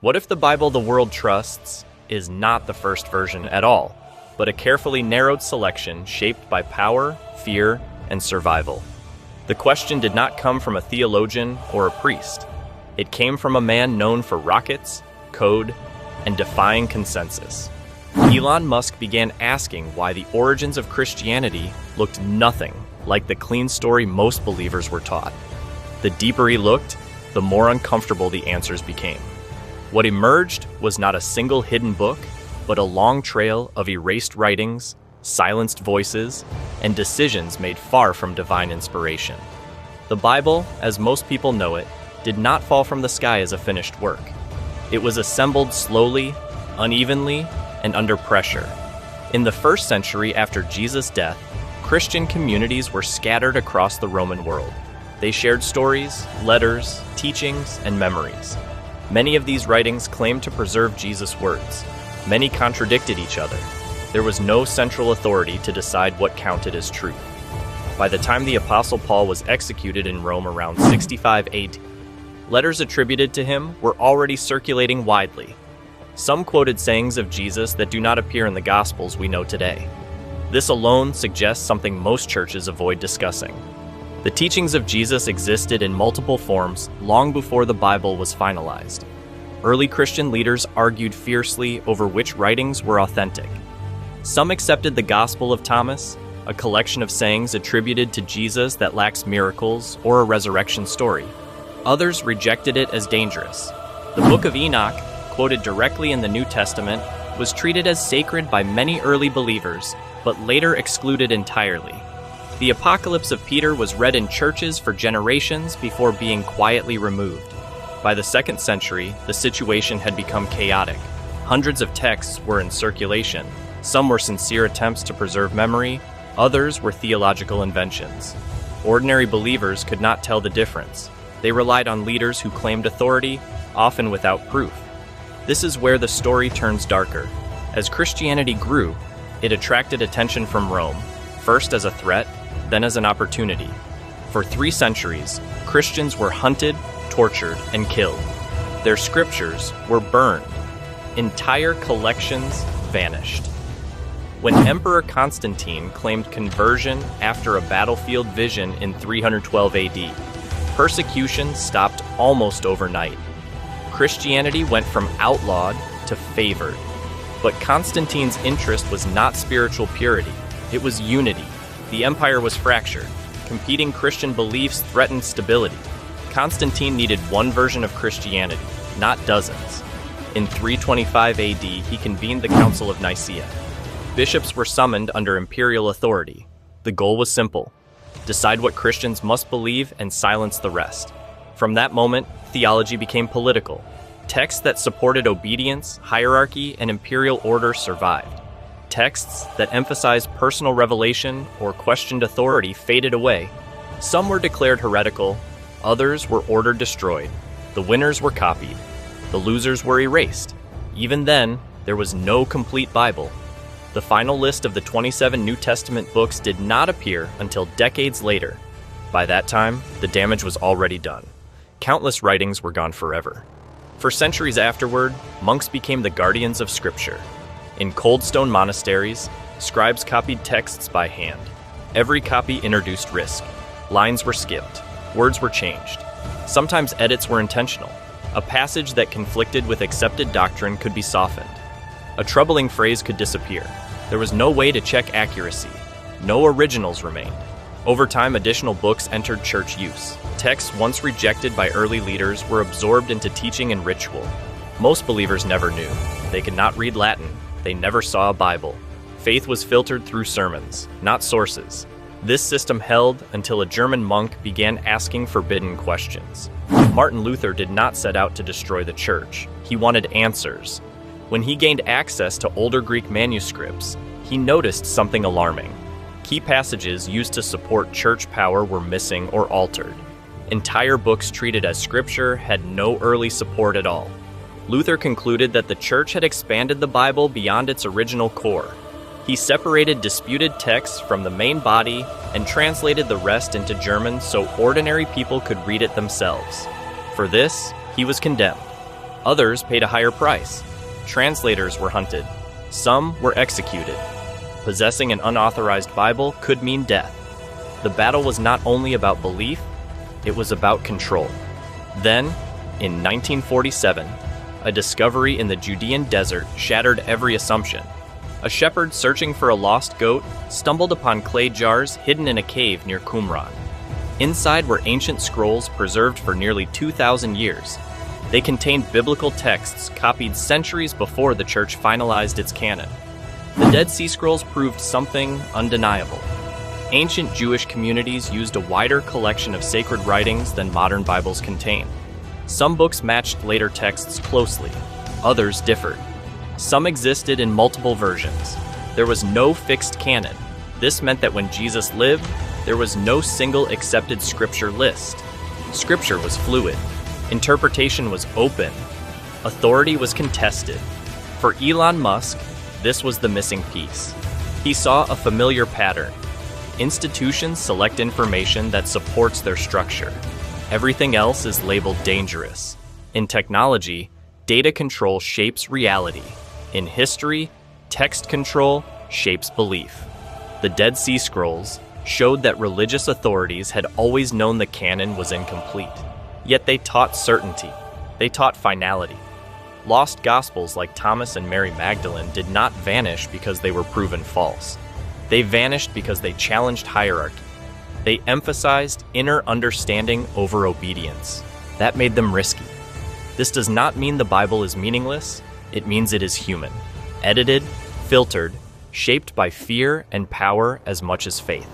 What if the Bible the world trusts is not the first version at all, but a carefully narrowed selection shaped by power, fear, and survival? The question did not come from a theologian or a priest. It came from a man known for rockets, code, and defying consensus. Elon Musk began asking why the origins of Christianity looked nothing like the clean story most believers were taught. The deeper he looked, the more uncomfortable the answers became. What emerged was not a single hidden book, but a long trail of erased writings, silenced voices, and decisions made far from divine inspiration. The Bible, as most people know it, did not fall from the sky as a finished work. It was assembled slowly, unevenly, and under pressure. In the first century after Jesus' death, Christian communities were scattered across the Roman world. They shared stories, letters, teachings, and memories. Many of these writings claimed to preserve Jesus' words. Many contradicted each other. There was no central authority to decide what counted as truth. By the time the Apostle Paul was executed in Rome around 65 AD, letters attributed to him were already circulating widely. Some quoted sayings of Jesus that do not appear in the Gospels we know today. This alone suggests something most churches avoid discussing. The teachings of Jesus existed in multiple forms long before the Bible was finalized. Early Christian leaders argued fiercely over which writings were authentic. Some accepted the Gospel of Thomas, a collection of sayings attributed to Jesus that lacks miracles or a resurrection story. Others rejected it as dangerous. The Book of Enoch, quoted directly in the New Testament, was treated as sacred by many early believers, but later excluded entirely. The Apocalypse of Peter was read in churches for generations before being quietly removed. By the 2nd century, the situation had become chaotic. Hundreds of texts were in circulation. Some were sincere attempts to preserve memory, others were theological inventions. Ordinary believers could not tell the difference. They relied on leaders who claimed authority, often without proof. This is where the story turns darker. As Christianity grew, it attracted attention from Rome, first as a threat, then as an opportunity. For 3 centuries, Christians were hunted, tortured, and killed. Their scriptures were burned. Entire collections vanished. When Emperor Constantine claimed conversion after a battlefield vision in 312 AD, persecution stopped almost overnight. Christianity went from outlawed to favored. But Constantine's interest was not spiritual purity, it was unity. The empire was fractured. Competing Christian beliefs threatened stability. Constantine needed one version of Christianity, not dozens. In 325 AD, he convened the Council of Nicaea. Bishops were summoned under imperial authority. The goal was simple: decide what Christians must believe and silence the rest. From that moment, theology became political. Texts that supported obedience, hierarchy, and imperial order survived. Texts that emphasized personal revelation or questioned authority faded away. Some were declared heretical, others were ordered destroyed. The winners were copied. The losers were erased. Even then, there was no complete Bible. The final list of the 27 New Testament books did not appear until decades later. By that time, the damage was already done. Countless writings were gone forever. For centuries afterward, monks became the guardians of Scripture. In cold stone monasteries, scribes copied texts by hand. Every copy introduced risk. Lines were skipped. Words were changed. Sometimes edits were intentional. A passage that conflicted with accepted doctrine could be softened. A troubling phrase could disappear. There was no way to check accuracy. No originals remained. Over time, additional books entered church use. Texts once rejected by early leaders were absorbed into teaching and ritual. Most believers never knew. They could not read Latin. They never saw a Bible. Faith was filtered through sermons, not sources. This system held until a German monk began asking forbidden questions. Martin Luther did not set out to destroy the church. He wanted answers. When he gained access to older Greek manuscripts, he noticed something alarming. Key passages used to support church power were missing or altered. Entire books treated as scripture had no early support at all. Luther concluded that the church had expanded the Bible beyond its original core. He separated disputed texts from the main body and translated the rest into German so ordinary people could read it themselves. For this, he was condemned. Others paid a higher price. Translators were hunted. Some were executed. Possessing an unauthorized Bible could mean death. The battle was not only about belief, it was about control. Then, in 1947, a discovery in the Judean desert shattered every assumption. A shepherd searching for a lost goat stumbled upon clay jars hidden in a cave near Qumran. Inside were ancient scrolls preserved for nearly 2,000 years. They contained biblical texts copied centuries before the church finalized its canon. The Dead Sea Scrolls proved something undeniable. Ancient Jewish communities used a wider collection of sacred writings than modern Bibles contain. Some books matched later texts closely, others differed. Some existed in multiple versions. There was no fixed canon. This meant that when Jesus lived, there was no single accepted scripture list. Scripture was fluid. Interpretation was open. Authority was contested. For Elon Musk, this was the missing piece. He saw a familiar pattern. Institutions select information that supports their structure. Everything else is labeled dangerous. In technology, data control shapes reality. In history, text control shapes belief. The Dead Sea Scrolls showed that religious authorities had always known the canon was incomplete. Yet they taught certainty. They taught finality. Lost Gospels like Thomas and Mary Magdalene did not vanish because they were proven false. They vanished because they challenged hierarchy. They emphasized inner understanding over obedience. That made them risky. This does not mean the Bible is meaningless. It means it is human. Edited, filtered, shaped by fear and power as much as faith.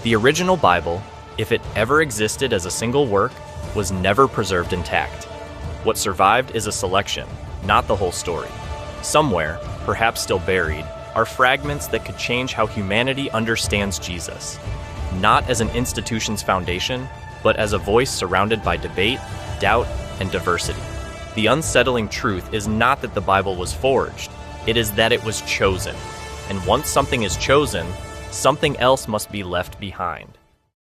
The original Bible, if it ever existed as a single work, was never preserved intact. What survived is a selection, not the whole story. Somewhere, perhaps still buried, are fragments that could change how humanity understands Jesus. Not as an institution's foundation, but as a voice surrounded by debate, doubt, and diversity. The unsettling truth is not that the Bible was forged, it is that it was chosen. And once something is chosen, something else must be left behind.